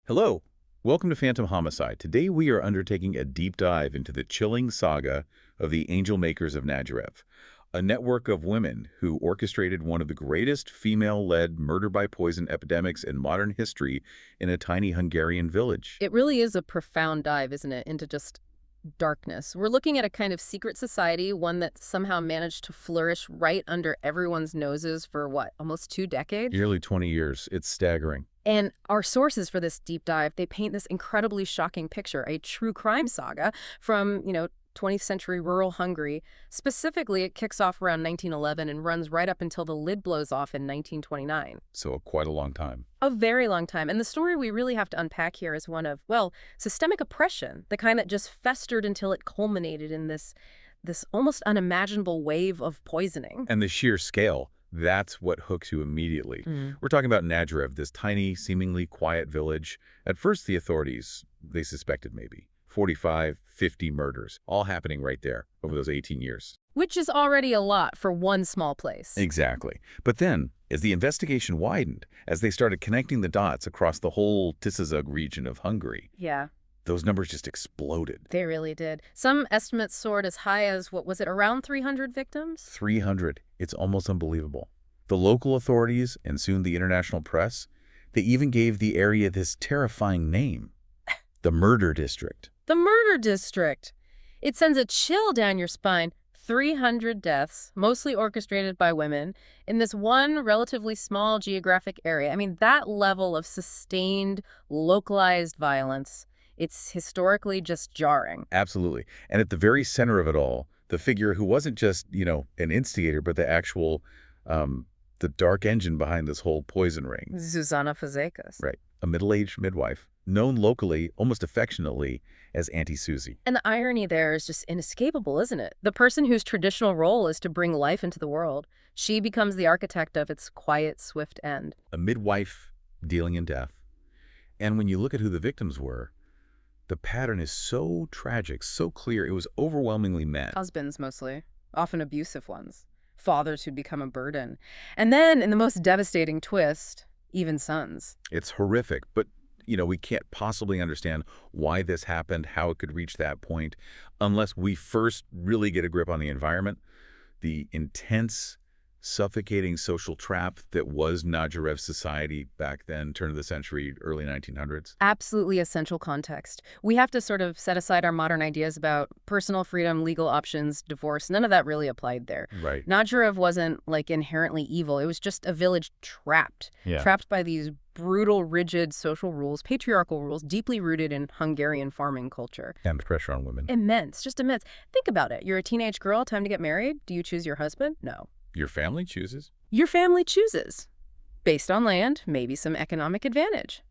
Hello, welcome to Phantom Homicide. Today we are undertaking a deep dive into the chilling saga of the Angel Makers of Najarev, a network of women who orchestrated one of the greatest female-led murder by poison epidemics in modern history in a tiny Hungarian village. It really is a profound dive, isn't it, into just darkness. We're looking at a kind of secret society, one that somehow managed to flourish right under everyone's noses for what, almost 2 decades? Nearly 20 years. It's staggering. And our sources for this deep dive, they paint this incredibly shocking picture, a true crime saga from, 20th century rural Hungary. Specifically, it kicks off around 1911 and runs right up until the lid blows off in 1929. So quite a long time. A very long time. And the story we really have to unpack here is one of, well, systemic oppression, the kind that just festered until it culminated in this almost unimaginable wave of poisoning. And the sheer scale, that's what hooks you immediately. We're talking about Najarev, this tiny, seemingly quiet village. At first, the authorities, they suspected maybe 45, 50 murders, all happening right there over those 18 years. Which is already a lot for one small place. Exactly. But then, as the investigation widened, as they started connecting the dots across the whole Tisazug region of Hungary, Yeah, those numbers just exploded. they really did. Some estimates soared as high as, what was it, around 300 victims? 300. It's almost unbelievable. The local authorities, and soon the international press, they even gave the area this terrifying name, the Murder District. The murder district. It sends a chill down your spine. 300 deaths, mostly orchestrated by women, in this one relatively small geographic area. I mean, that level of sustained, localized violence, it's historically just jarring. Absolutely. And at the very center of it all, the figure who wasn't just, an instigator, but the actual, the dark engine behind this whole poison ring. Zuzana Fazekas. Right. A middle-aged midwife, known locally, almost affectionately, as Auntie Susie. And the irony there is just inescapable, isn't it? The person whose traditional role is to bring life into the world, she becomes the architect of its quiet, swift end. A midwife dealing in death. And when you look at who the victims were, the pattern is so tragic, so clear. It was overwhelmingly men. Husbands, mostly. Often abusive ones. Fathers who'd become a burden. And then, in the most devastating twist, even sons. It's horrific, but we can't possibly understand why this happened, how it could reach that point, unless we first really get a grip on the environment, the intense, suffocating social trap that was Najarev society back then, turn of the century, early 1900s. Absolutely essential context. We have to sort of set aside our modern ideas about personal freedom, legal options, divorce. None of that really applied there. Right. Najarev wasn't, inherently evil. It was just a village trapped. Yeah. Trapped by these brutal, rigid social rules, patriarchal rules, deeply rooted in Hungarian farming culture. And pressure on women. Immense, just immense. Think about it. You're a teenage girl, time to get married. Do you choose your husband? No. Your family chooses. Your family chooses. Based on land, maybe some economic advantage.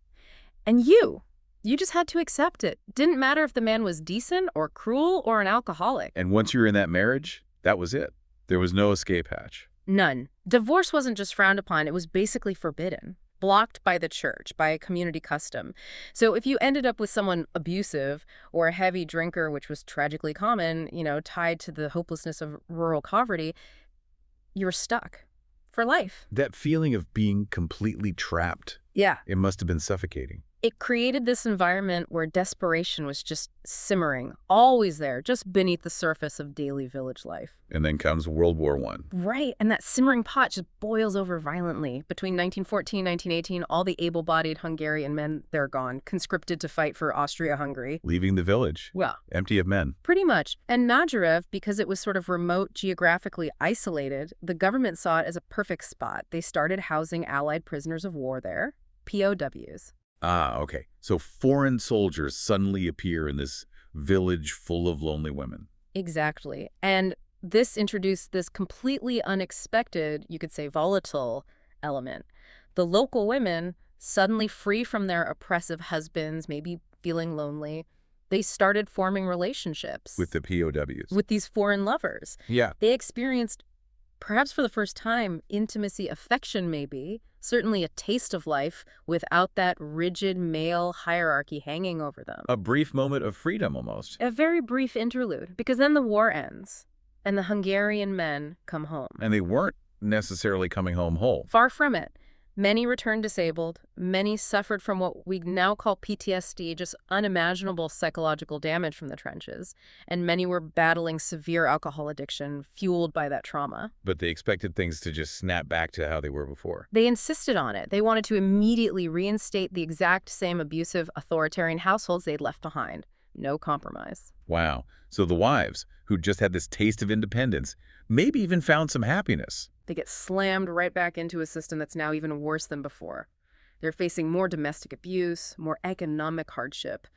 And you just had to accept it. Didn't matter if the man was decent or cruel or an alcoholic. And once you're in that marriage, that was it. There was no escape hatch. None. Divorce wasn't just frowned upon, it was basically forbidden. Blocked by the church, by a community custom. So if you ended up with someone abusive or a heavy drinker, which was tragically common, tied to the hopelessness of rural poverty, you were stuck for life. That feeling of being completely trapped, Yeah. it must have been suffocating. It created this environment where desperation was just simmering, always there, just beneath the surface of daily village life. And then comes World War I. Right, and that simmering pot just boils over violently. Between 1914 and 1918, all the able-bodied Hungarian men, they're gone, conscripted to fight for Austria-Hungary. Leaving the village. Well, Empty of men. pretty much. And Najarev, because it was sort of remote, geographically isolated, the government saw it as a perfect spot. They started housing Allied prisoners of war there, POWs. Ah, okay. So foreign soldiers suddenly appear in this village full of lonely women. Exactly. And this introduced this completely unexpected, you could say volatile element. The local women, suddenly free from their oppressive husbands, maybe feeling lonely, they started forming relationships. With the POWs. With these foreign lovers. Yeah. They experienced, perhaps for the first time, intimacy, affection maybe, certainly a taste of life without that rigid male hierarchy hanging over them. A brief moment of freedom, almost. A very brief interlude, because then the war ends, and the Hungarian men come home. And they weren't necessarily coming home whole. Far from it. Many returned disabled. Many suffered from what we now call PTSD, just unimaginable psychological damage from the trenches. And many were battling severe alcohol addiction fueled by that trauma. But they expected things to just snap back to how they were before. They insisted on it. They wanted to immediately reinstate the exact same abusive, authoritarian households they'd left behind. No compromise. Wow. So the wives, who just had this taste of independence, maybe even found some happiness. They get slammed right back into a system that's now even worse than before. They're facing more domestic abuse, more economic hardship,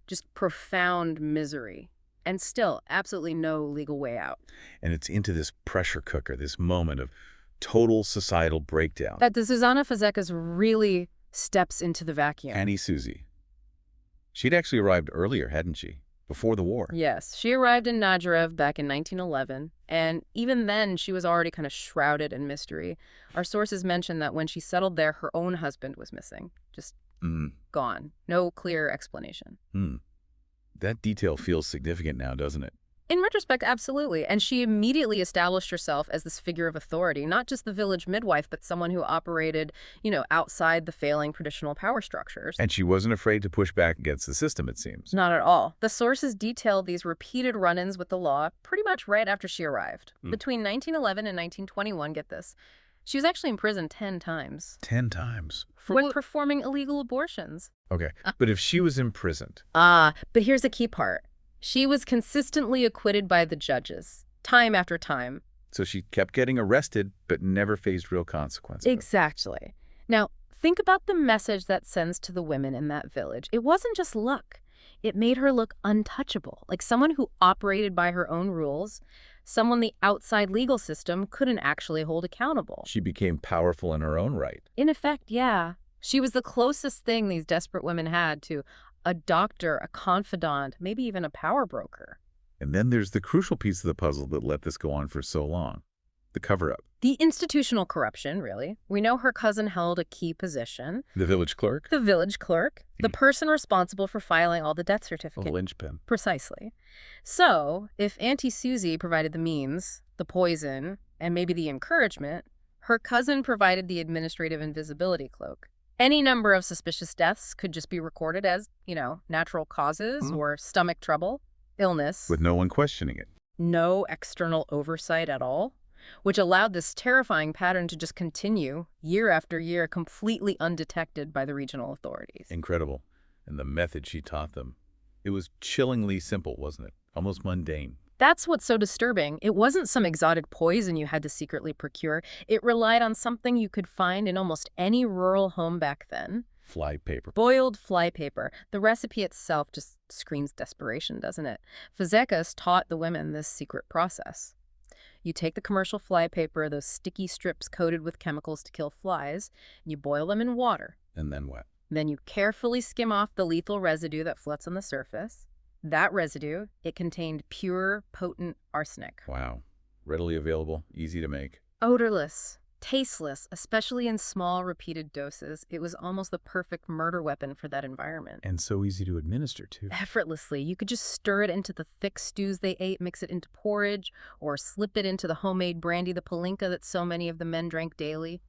just profound misery, and still absolutely no legal way out. And it's into this pressure cooker, this moment of total societal breakdown. That the Zuzana Fazekas really steps into the vacuum. Annie Susie. She'd actually arrived earlier, hadn't she? Before the war. Yes, she arrived in Najarev back in 1911, and even then she was already kind of shrouded in mystery. Our sources mention that when she settled there, her own husband was missing. Just gone. No clear explanation. That detail feels significant now, doesn't it? In retrospect, absolutely. And she immediately established herself as this figure of authority, not just the village midwife, but someone who operated, outside the failing traditional power structures. And she wasn't afraid to push back against the system, it seems. Not at all. The sources detailed these repeated run-ins with the law pretty much right after she arrived. Between 1911 and 1921, get this, she was actually imprisoned 10 times. 10 times? When performing illegal abortions. Okay, but if she was imprisoned... But here's the key part. She was consistently acquitted by the judges, time after time. So she kept getting arrested, but never faced real consequences. Exactly. Now, think about the message that sends to the women in that village. It wasn't just luck. It made her look untouchable, like someone who operated by her own rules, someone the outside legal system couldn't actually hold accountable. She became powerful in her own right. In effect, yeah. She was the closest thing these desperate women had to a doctor, a confidant, maybe even a power broker. And then there's the crucial piece of the puzzle that let this go on for so long. The cover-up. The institutional corruption, really. We know her cousin held a key position. The village clerk? The village clerk. The person responsible for filing all the death certificates. The linchpin. Precisely. So, if Auntie Susie provided the means, the poison, and maybe the encouragement, her cousin provided the administrative invisibility cloak. Any number of suspicious deaths could just be recorded as, natural causes or stomach trouble, illness. With no one questioning it. No external oversight at all, which allowed this terrifying pattern to just continue year after year, completely undetected by the regional authorities. Incredible. And the method she taught them. It was chillingly simple, wasn't it? Almost mundane. That's what's so disturbing. It wasn't some exotic poison you had to secretly procure. It relied on something you could find in almost any rural home back then. Fly paper. Boiled fly paper. The recipe itself just screams desperation, doesn't it? Fazekas taught the women this secret process. You take the commercial fly paper, those sticky strips coated with chemicals to kill flies, and you boil them in water. And then what? Then you carefully skim off the lethal residue that floats on the surface. That residue, it contained pure, potent arsenic. Wow. Readily available, easy to make. Odorless, tasteless, especially in small, repeated doses. It was almost the perfect murder weapon for that environment. And so easy to administer, too. Effortlessly. You could just stir it into the thick stews they ate, mix it into porridge, or slip it into the homemade brandy, the palinka that so many of the men drank daily.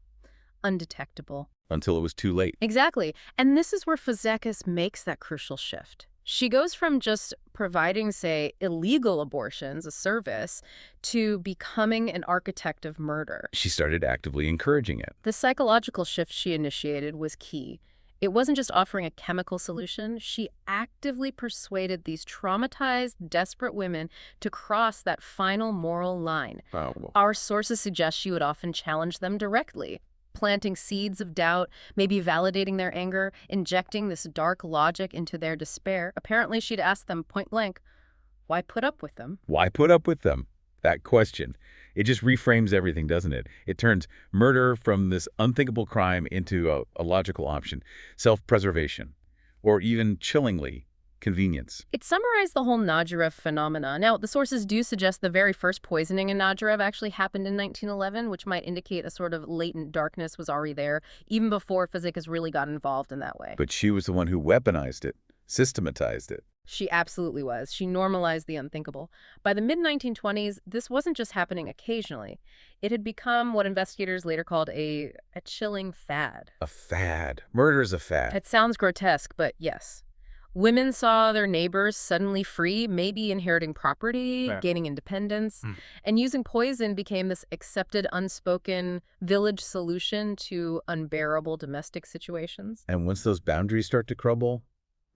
Undetectable. Until it was too late. Exactly. And this is where Fazekas makes that crucial shift. She goes from just providing, say, illegal abortions, a service, to becoming an architect of murder. She started actively encouraging it. The psychological shift she initiated was key. It wasn't just offering a chemical solution. She actively persuaded these traumatized, desperate women to cross that final moral line. Wow. Our sources suggest she would often challenge them directly, planting seeds of doubt, maybe validating their anger, injecting this dark logic into their despair. Apparently, she'd ask them point blank, why put up with them? Why put up with them? That question. It just reframes everything, doesn't it? It turns murder from this unthinkable crime into a logical option, self-preservation, or even chillingly, convenience. It summarized the whole Najarev phenomena. Now, the sources do suggest the very first poisoning in Najarev actually happened in 1911, which might indicate a sort of latent darkness was already there, even before Fazekas really got involved in that way. But she was the one who weaponized it, systematized it. She absolutely was. She normalized the unthinkable. By the mid-1920s, this wasn't just happening occasionally. It had become what investigators later called a chilling fad. A fad. Murder is a fad. It sounds grotesque, but yes. Women saw their neighbors suddenly free, maybe inheriting property, Right. gaining independence, Hmm. and using poison became this accepted, unspoken village solution to unbearable domestic situations. And once those boundaries start to crumble,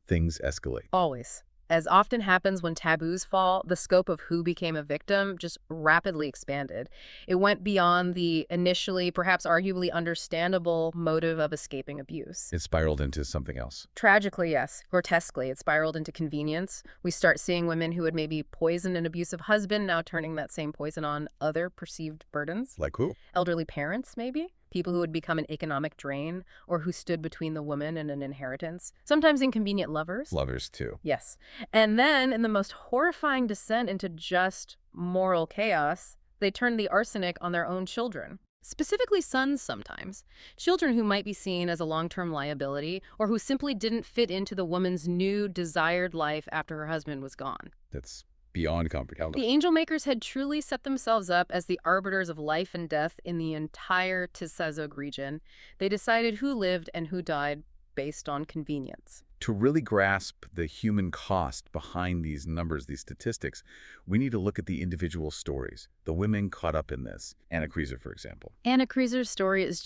things escalate. Always. As often happens when taboos fall, the scope of who became a victim just rapidly expanded. It went beyond the initially, perhaps arguably understandable motive of escaping abuse. It spiraled into something else. Tragically, yes. Grotesquely, it spiraled into convenience. We start seeing women who had maybe poisoned an abusive husband now turning that same poison on other perceived burdens. Like who? Elderly parents, maybe? People who would become an economic drain or who stood between the woman and an inheritance. Sometimes inconvenient lovers. Lovers, too. Yes. And then, in the most horrifying descent into just moral chaos, they turned the arsenic on their own children. Specifically sons sometimes. Children who might be seen as a long-term liability or who simply didn't fit into the woman's new desired life after her husband was gone. That's beyond comprehensible. The angel makers had truly set themselves up as the arbiters of life and death in the entire Tisazog region. They decided who lived and who died based on convenience. To really grasp the human cost behind these numbers, these statistics, we need to look at the individual stories, the women caught up in this. Anna Kreiser, for example. Anna Kreiser's story is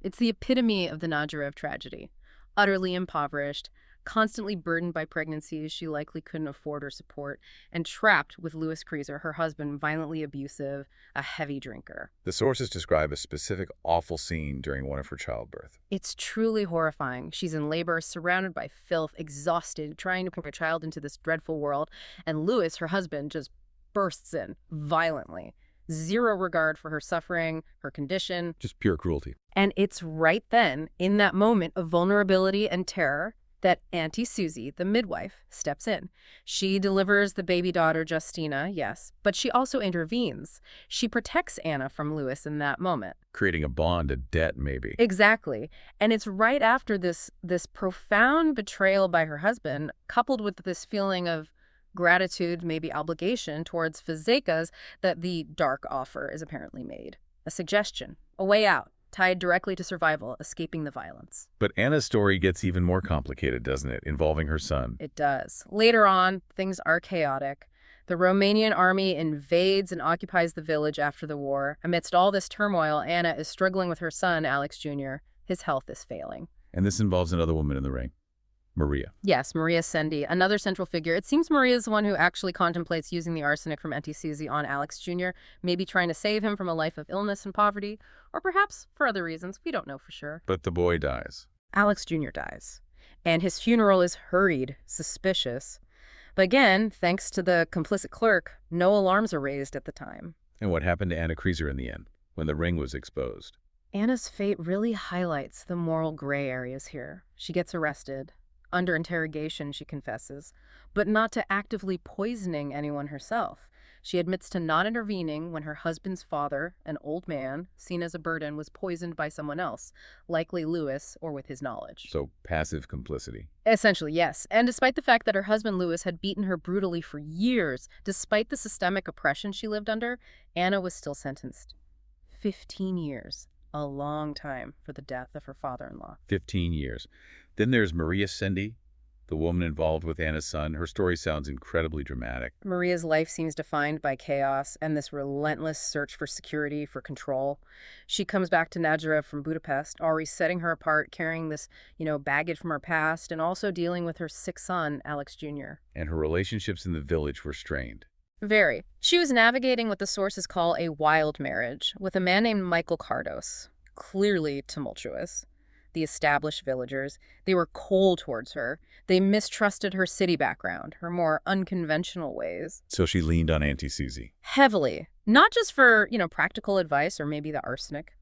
it's the epitome of the Najarev tragedy. Utterly impoverished, constantly burdened by pregnancies she likely couldn't afford or support, and trapped with Louis Kreiser, her husband, violently abusive, a heavy drinker. The sources describe a specific awful scene during one of her childbirth. It's truly horrifying. She's in labor, surrounded by filth, exhausted, trying to bring her child into this dreadful world, and Louis, her husband, just bursts in violently. Zero regard for her suffering, her condition. Just pure cruelty. And it's right then, in that moment of vulnerability and terror, that Auntie Susie, the midwife, steps in. She delivers the baby daughter, Justina, yes, but she also intervenes. She protects Anna from Louis in that moment. Creating a bond, a debt, maybe. Exactly. And it's right after this profound betrayal by her husband, coupled with this feeling of gratitude, maybe obligation towards Fazekas, that the dark offer is apparently made. A suggestion, a way out, tied directly to survival, escaping the violence. But Anna's story gets even more complicated, doesn't it, involving her son? It does. Later on, things are chaotic. The Romanian army invades and occupies the village after the war. Amidst all this turmoil, Anna is struggling with her son, Alex Jr. His health is failing. And this involves another woman in the ring, Maria. Yes, Maria Sendi, another central figure. It seems Maria is the one who actually contemplates using the arsenic from Auntie Susie on Alex Jr., maybe trying to save him from a life of illness and poverty, or perhaps for other reasons. We don't know for sure. But the boy dies. Alex Jr. dies, and his funeral is hurried, suspicious. But again, thanks to the complicit clerk, no alarms are raised at the time. And what happened to Anna Kreiser in the end, when the ring was exposed? Anna's fate really highlights the moral gray areas here. She gets arrested. Under interrogation, she confesses, but not to actively poisoning anyone herself. She admits to not intervening when her husband's father, an old man, seen as a burden, was poisoned by someone else, likely Louis, or with his knowledge. So passive complicity. Essentially, yes. And despite the fact that her husband Louis had beaten her brutally for years, despite the systemic oppression she lived under, Anna was still sentenced. 15 years. A long time for the death of her father-in-law. 15 years. Then there's Maria Sendi, the woman involved with Anna's son. Her story sounds incredibly dramatic. Maria's life seems defined by chaos and this relentless search for security, for control. She comes back to Najarev from Budapest, already setting her apart, carrying this, baggage from her past, and also dealing with her sick son, Alex Jr. And her relationships in the village were strained. Very. She was navigating what the sources call a wild marriage with a man named Michael Kardos, clearly tumultuous. The established villagers, they were cold towards her. They mistrusted her city background, her more unconventional ways. So she leaned on Auntie Susie. Heavily. Not just for, practical advice or maybe the arsenic,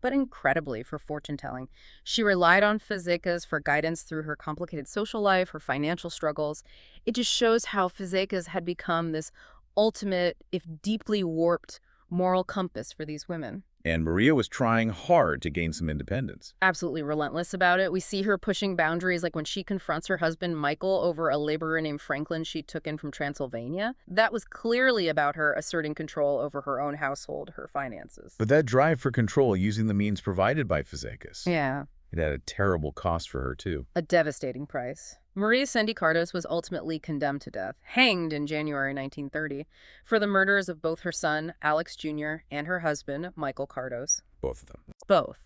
but incredibly for fortune-telling. She relied on Fazekas for guidance through her complicated social life, her financial struggles. It just shows how Fazekas had become this ultimate, if deeply warped, moral compass for these women. And Maria was trying hard to gain some independence. Absolutely relentless about it. We see her pushing boundaries like when she confronts her husband Michael over a laborer named Franklin she took in from Transylvania. That was clearly about her asserting control over her own household, her finances. But that drive for control using the means provided by Fazekas, Yeah, it had a terrible cost for her, too. a devastating price. Maria Sandy-Cardos was ultimately condemned to death, hanged in January 1930, for the murders of both her son, Alex Jr., and her husband, Michael Cardos. Both of them. Both.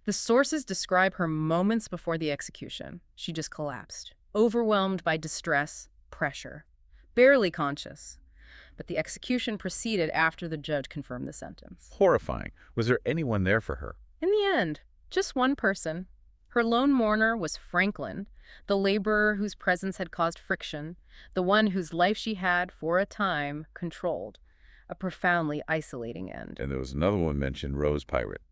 The sources describe her moments before the execution. She just collapsed, overwhelmed by distress, pressure, barely conscious. But the execution proceeded after the judge confirmed the sentence. Horrifying. Was there anyone there for her? In the end, just one person. Her lone mourner was Franklin, the laborer whose presence had caused friction, the one whose life she had, for a time, controlled. A profoundly isolating end. And there was another one mentioned, Rose Pirate.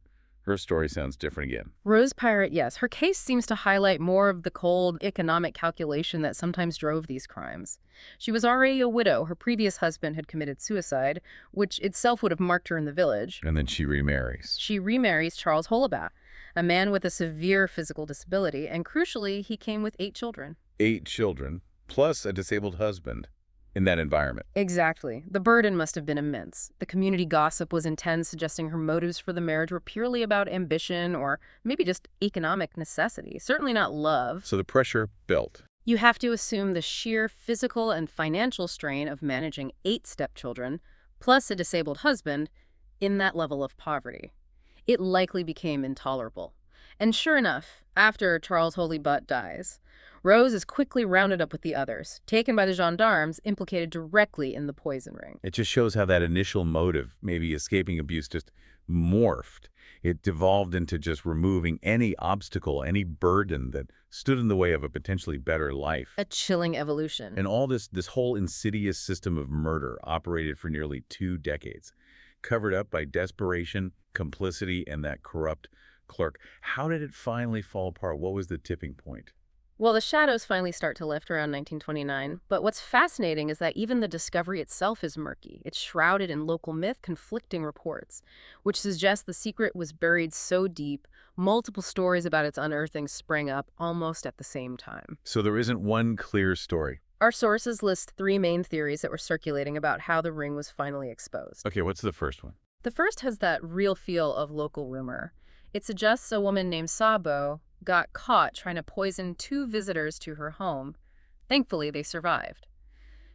Her story sounds different again. Rose Pirate, yes. Her case seems to highlight more of the cold economic calculation that sometimes drove these crimes. She was already a widow. Her previous husband had committed suicide, which itself would have marked her in the village. And then she remarries. She remarries Charles Holabat, a man with a severe physical disability, and crucially, he came with 8 children. 8 children, plus a disabled husband in that environment. Exactly. The burden must have been immense. The community gossip was intense, suggesting her motives for the marriage were purely about ambition or maybe just economic necessity, certainly not love. So the pressure built. You have to assume the sheer physical and financial strain of managing 8 stepchildren, plus a disabled husband, in that level of poverty. It likely became intolerable. And sure enough, after Charles Holabat dies, Rose is quickly rounded up with the others, taken by the gendarmes implicated directly in the poison ring. It just shows how that initial motive, maybe escaping abuse, just morphed. It devolved into just removing any obstacle, any burden that stood in the way of a potentially better life. A chilling evolution. And all this whole insidious system of murder operated for nearly 2 decades, covered up by desperation, complicity, and that corrupt clerk. How did it finally fall apart? What was the tipping point? Well, the shadows finally start to lift around 1929, but what's fascinating is that even the discovery itself is murky. It's shrouded in local myth, conflicting reports, which suggest the secret was buried so deep, multiple stories about its unearthing sprang up almost at the same time. So there isn't one clear story. Our sources list 3 main theories that were circulating about how the ring was finally exposed. Okay, what's the first one? The first has that real feel of local rumor. It suggests a woman named Sabo got caught trying to poison 2 visitors to her home. Thankfully, they survived.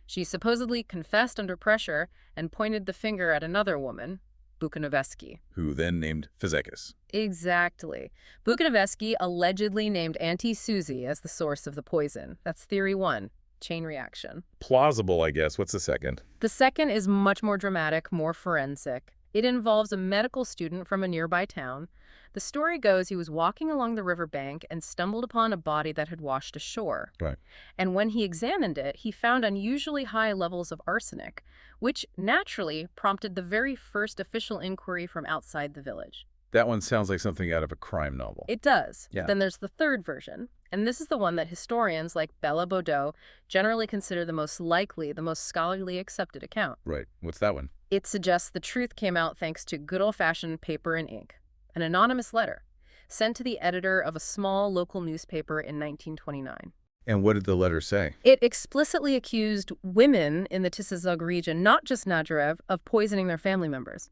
She supposedly confessed under pressure and pointed the finger at another woman, Bukonoveski. Who then named Fazekas. Exactly. Bukonoveski allegedly named Auntie Susie as the source of the poison. That's theory 1, chain reaction. Plausible, I guess. What's the second? The second is much more dramatic, more forensic. It involves a medical student from a nearby town. The story goes he was walking along the riverbank and stumbled upon a body that had washed ashore. Right. And when he examined it, he found unusually high levels of arsenic, which naturally prompted the very first official inquiry from outside the village. That one sounds like something out of a crime novel. It does. Yeah. Then there's the third version, and this is the one that historians like Bella Baudot generally consider the most likely, the most scholarly accepted account. Right. What's that one? It suggests the truth came out thanks to good old-fashioned paper and ink. An anonymous letter sent to the editor of a small local newspaper in 1929. And what did the letter say? It explicitly accused women in the Tisazug region, not just Nadjarev, of poisoning their family members.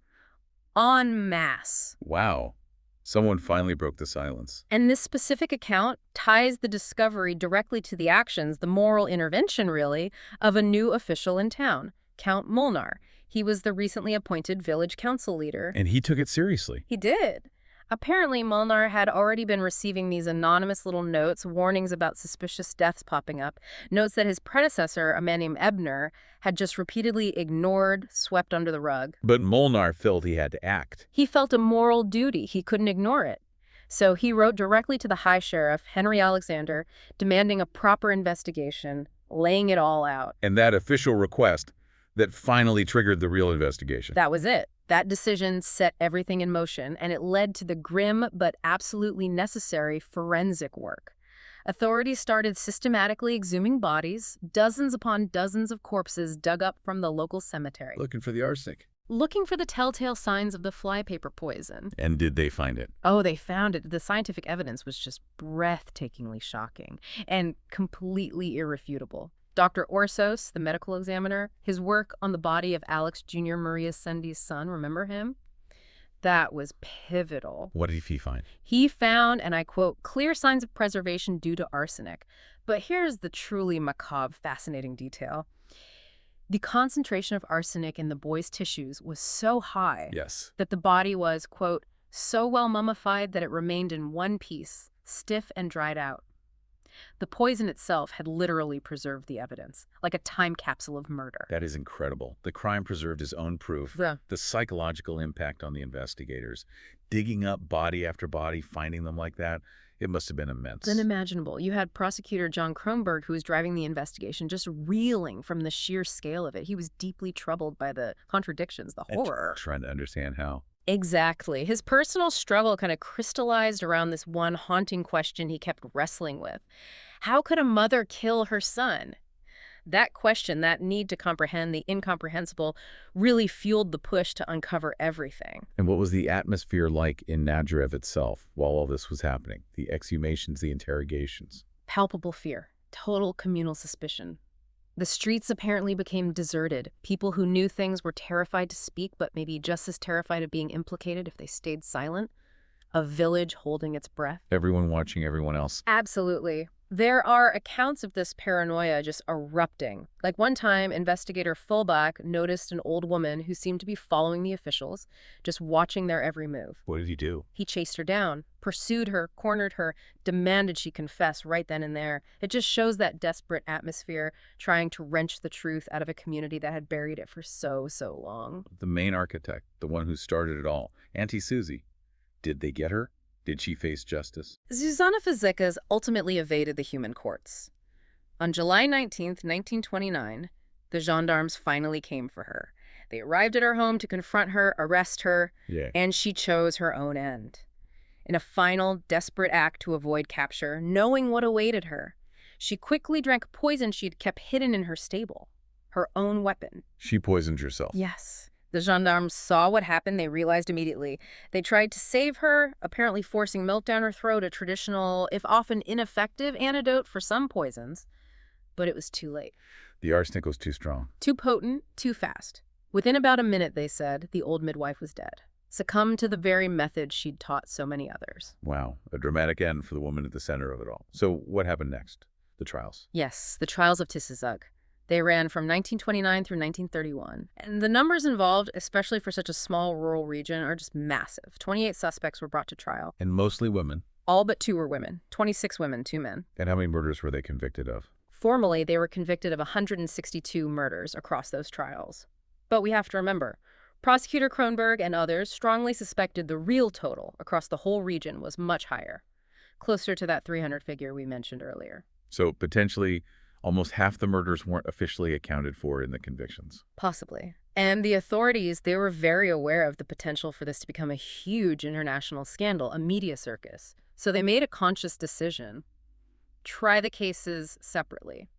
En masse. Wow. Someone finally broke the silence. And this specific account ties the discovery directly to the actions, the moral intervention, really, of a new official in town, Count Molnar. He was the recently appointed village council leader. And he took it seriously. He did. Apparently, Molnar had already been receiving these anonymous little notes, warnings about suspicious deaths popping up, notes that his predecessor, a man named Ebner, had just repeatedly ignored, swept under the rug. But Molnar felt he had to act. He felt a moral duty. He couldn't ignore it. So he wrote directly to the High Sheriff, Henry Alexander, demanding a proper investigation, laying it all out. And that official request that finally triggered the real investigation. That was it. That decision set everything in motion, and it led to the grim but absolutely necessary forensic work. Authorities started systematically exhuming bodies, dozens upon dozens of corpses dug up from the local cemetery. Looking for the arsenic. looking for the telltale signs of the flypaper poison. And did they find it? Oh, they found it. The scientific evidence was just breathtakingly shocking and completely irrefutable. Dr. Orsos, the medical examiner, his work on the body of Alex Jr., Maria Sendi's son, remember him? That was pivotal. What did he find? He found, and I quote, clear signs of preservation due to arsenic. But here's the truly macabre, fascinating detail. The concentration of arsenic in the boy's tissues was so high Yes. that the body was, quote, so well mummified that it remained in one piece, stiff and dried out. The poison itself had literally preserved the evidence, like a time capsule of murder. That is incredible. The crime preserved his own proof. Yeah. The psychological impact on the investigators. Digging up body after body, finding them like that, it must have been immense. Unimaginable. You had prosecutor John Kronberg, who was driving the investigation, just reeling from the sheer scale of it. He was deeply troubled by the contradictions, the horror. Trying to understand how. Exactly. His personal struggle kind of crystallized around this one haunting question he kept wrestling with. How could a mother kill her son? That question, that need to comprehend the incomprehensible, really fueled the push to uncover everything. And what was the atmosphere like in Nadrev itself while all this was happening? The exhumations, the interrogations. Palpable fear, total communal suspicion. The streets apparently became deserted. People who knew things were terrified to speak, but maybe just as terrified of being implicated if they stayed silent. A village holding its breath. Everyone watching everyone else. Absolutely. There are accounts of this paranoia just erupting. Like one time, investigator Fulbach noticed an old woman who seemed to be following the officials, just watching their every move. What did he do? He chased her down, pursued her, cornered her, demanded she confess right then and there. It just shows that desperate atmosphere, trying to wrench the truth out of a community that had buried it for so long. The main architect, the one who started it all, Auntie Susie. Did they get her? Did she face justice? Zuzana Fazekas ultimately evaded the human courts. On July 19th, 1929, the gendarmes finally came for her. They arrived at her home to confront her, arrest her, and she chose her own end. In a final, desperate act to avoid capture, knowing what awaited her, she quickly drank poison she'd kept hidden in her stable, her own weapon. She poisoned herself. Yes. The gendarmes saw what happened. They realized immediately. They tried to save her, apparently forcing milk down her throat, a traditional, if often ineffective, antidote for some poisons. But it was too late. The arsenic was too strong. Too potent, too fast. Within about a minute, they said, the old midwife was dead. Succumbed to the very method she'd taught so many others. Wow, a dramatic end for the woman at the center of it all. So what happened next? The trials. Yes, the trials of Tisizug. They ran from 1929 through 1931. And the numbers involved, especially for such a small rural region, are just massive. 28 suspects were brought to trial. And mostly women. All but 2 were women. 26 women, 2 men. And how many murders were they convicted of? Formally, they were convicted of 162 murders across those trials. But we have to remember, Prosecutor Kronberg and others strongly suspected the real total across the whole region was much higher, closer to that 300 figure we mentioned earlier. So potentially almost half the murders weren't officially accounted for in the convictions. Possibly. And the authorities, they were very aware of the potential for this to become a huge international scandal, a media circus. So they made a conscious decision. Try the cases separately.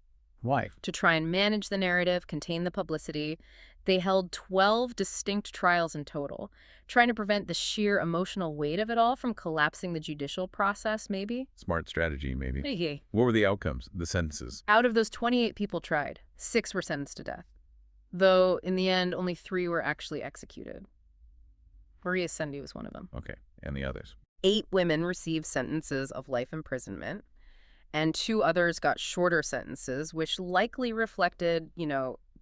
Why? To try and manage the narrative, contain the publicity. They held 12 distinct trials in total, trying to prevent the sheer emotional weight of it all from collapsing the judicial process, maybe. Smart strategy, maybe. Hey. What were the outcomes, the sentences? Out of those 28 people tried, 6 were sentenced to death. Though, in the end, only 3 were actually executed. Maria Sendi was one of them. Okay, and the others? 8 women received sentences of life imprisonment, and 2 others got shorter sentences, which likely reflected,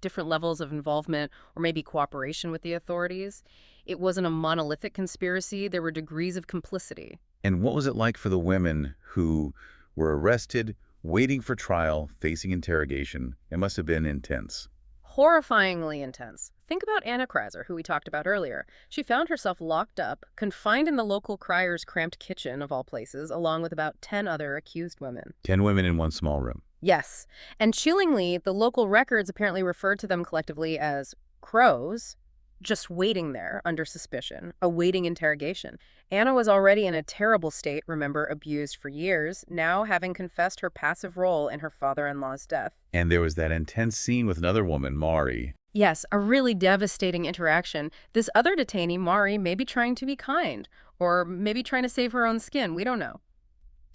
different levels of involvement or maybe cooperation with the authorities. It wasn't a monolithic conspiracy. There were degrees of complicity. And what was it like for the women who were arrested, waiting for trial, facing interrogation? It must have been intense. Horrifyingly intense. Think about Anna Kreiser, who we talked about earlier. She found herself locked up, confined in the local crier's cramped kitchen, of all places, along with about 10 other accused women. 10 women in one small room. Yes. And chillingly, the local records apparently referred to them collectively as crows, just waiting there under suspicion, awaiting interrogation. Anna was already in a terrible state, remember, abused for years, now having confessed her passive role in her father-in-law's death. And there was that intense scene with another woman, Mari. Yes, a really devastating interaction. This other detainee, Mari, may be trying to be kind, or maybe trying to save her own skin. We don't know.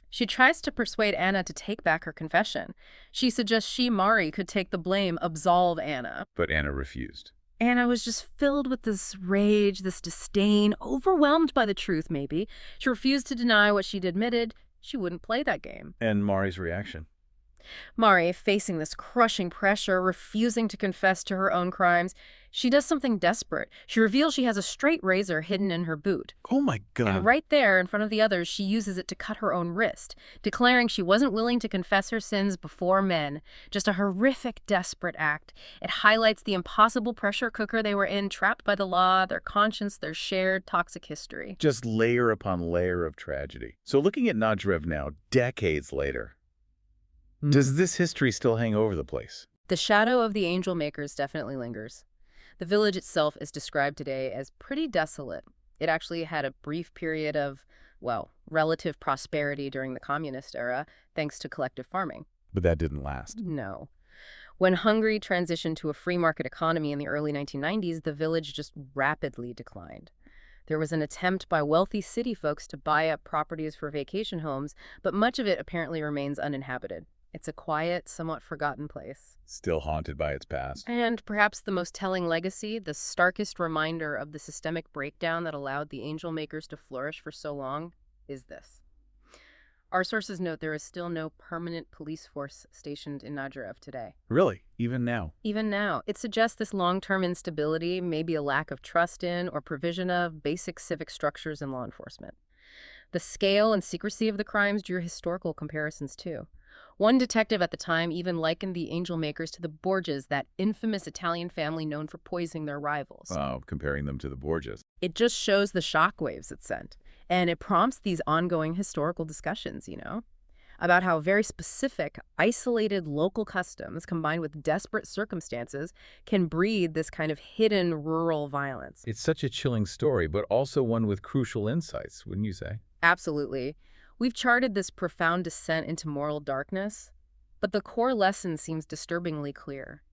She tries to persuade Anna to take back her confession. She suggests she, Mari, could take the blame, absolve Anna. But Anna refused. Anna was just filled with this rage, this disdain, overwhelmed by the truth, maybe. She refused to deny what she'd admitted. She wouldn't play that game. And Mari's reaction? Mari, facing this crushing pressure, refusing to confess to her own crimes, she does something desperate. She reveals she has a straight razor hidden in her boot. Oh my God. And right there, in front of the others, she uses it to cut her own wrist, declaring she wasn't willing to confess her sins before men. Just a horrific, desperate act. It highlights the impossible pressure cooker they were in, trapped by the law, their conscience, their shared toxic history. Just layer upon layer of tragedy. So looking at Nadjarev now, decades later, does this history still hang over the place? The shadow of the angel makers definitely lingers. The village itself is described today as pretty desolate. It actually had a brief period of, well, relative prosperity during the communist era, thanks to collective farming. But that didn't last. No. When Hungary transitioned to a free market economy in the early 1990s, the village just rapidly declined. There was an attempt by wealthy city folks to buy up properties for vacation homes, but much of it apparently remains uninhabited. It's a quiet, somewhat forgotten place. Still haunted by its past. And perhaps the most telling legacy, the starkest reminder of the systemic breakdown that allowed the angel makers to flourish for so long, is this. Our sources note there is still no permanent police force stationed in Nadjarev today. Really? Even now? Even now, it suggests this long-term instability, maybe a lack of trust in or provision of basic civic structures in law enforcement. The scale and secrecy of the crimes drew historical comparisons too. One detective at the time even likened the angel makers to the Borgias, that infamous Italian family known for poisoning their rivals. Comparing them to the Borgias. It just shows the shockwaves it sent. And it prompts these ongoing historical discussions, about how very specific, isolated local customs combined with desperate circumstances can breed this kind of hidden rural violence. It's such a chilling story, but also one with crucial insights, wouldn't you say? Absolutely. We've charted this profound descent into moral darkness, but the core lesson seems disturbingly clear.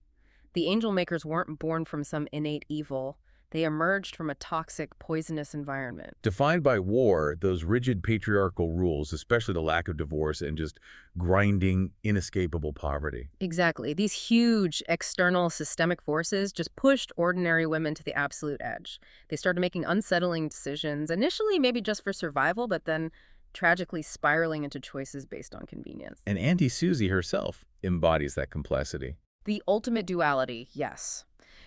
The angel makers weren't born from some innate evil. They emerged from a toxic, poisonous environment. Defined by war, those rigid patriarchal rules, especially the lack of divorce and just grinding, inescapable poverty. Exactly. These huge external systemic forces just pushed ordinary women to the absolute edge. They started making unsettling decisions, initially maybe just for survival, but then tragically spiraling into choices based on convenience. And Auntie Susie herself embodies that complexity. The ultimate duality, yes.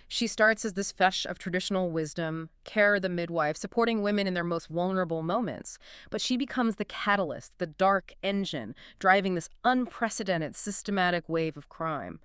She starts as this fetch of traditional wisdom, Care the midwife, supporting women in their most vulnerable moments. But she becomes the catalyst, the dark engine, driving this unprecedented systematic wave of crime.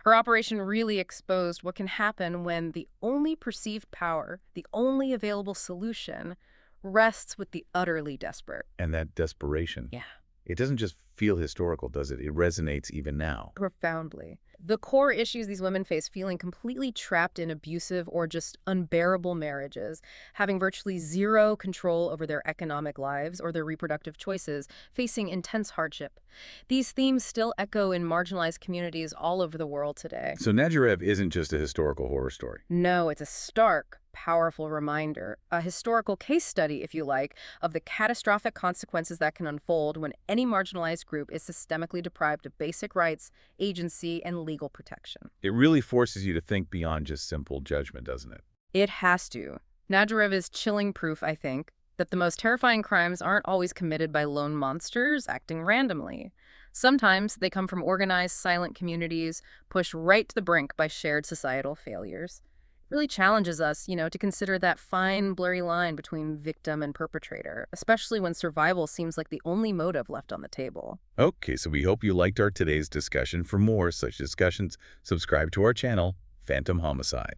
Her operation really exposed what can happen when the only perceived power, the only available solution, rests with the utterly desperate. And that desperation. Yeah. It doesn't just feel historical, does it? It resonates even now. Profoundly. The core issues these women face, feeling completely trapped in abusive or just unbearable marriages, having virtually zero control over their economic lives or their reproductive choices, facing intense hardship. These themes still echo in marginalized communities all over the world today. So Nadjarev isn't just a historical horror story. No, it's a stark, powerful reminder, a historical case study, if you like, of the catastrophic consequences that can unfold when any marginalized group is systemically deprived of basic rights, agency, and legal protection. It really forces you to think beyond just simple judgment, doesn't it? It has to. Nadjarev is chilling proof, I think, that the most terrifying crimes aren't always committed by lone monsters acting randomly. Sometimes they come from organized, silent communities, pushed right to the brink by shared societal failures. Really challenges us, to consider that fine, blurry line between victim and perpetrator, especially when survival seems like the only motive left on the table. Okay, so we hope you liked our today's discussion. For more such discussions, subscribe to our channel, Phantom Homicide.